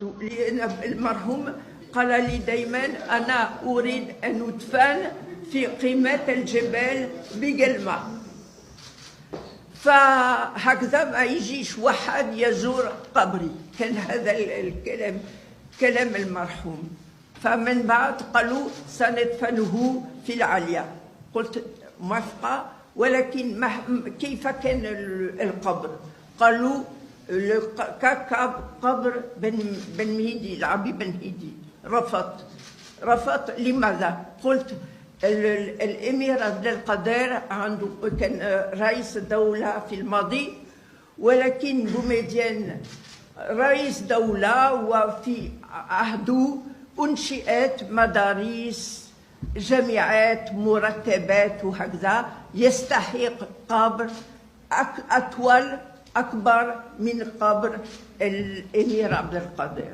لأن المرحوم قال لي دايما أنا أريد أن أدفن في قمة الجبال بقلمة، فهكذا ما يجيش واحد يزور قبري. كان هذا الكلام كلام المرحوم. فمن بعد قالوا سندفنه في العليا. قلت موافقة، ولكن كيف كان القبر؟ قالوا قبر بن مهدي، العبي بن مهدي. رفضت. لماذا؟ قلت الامير عبد القادر عنده كان رئيس دولة في الماضي، ولكن بومدين رئيس دولة، وفي عهده أنشئت مدارس، جامعات، مرتبات وهكذا. يستحق قبر أطول أكبر من قبر الأمير عبد القادر.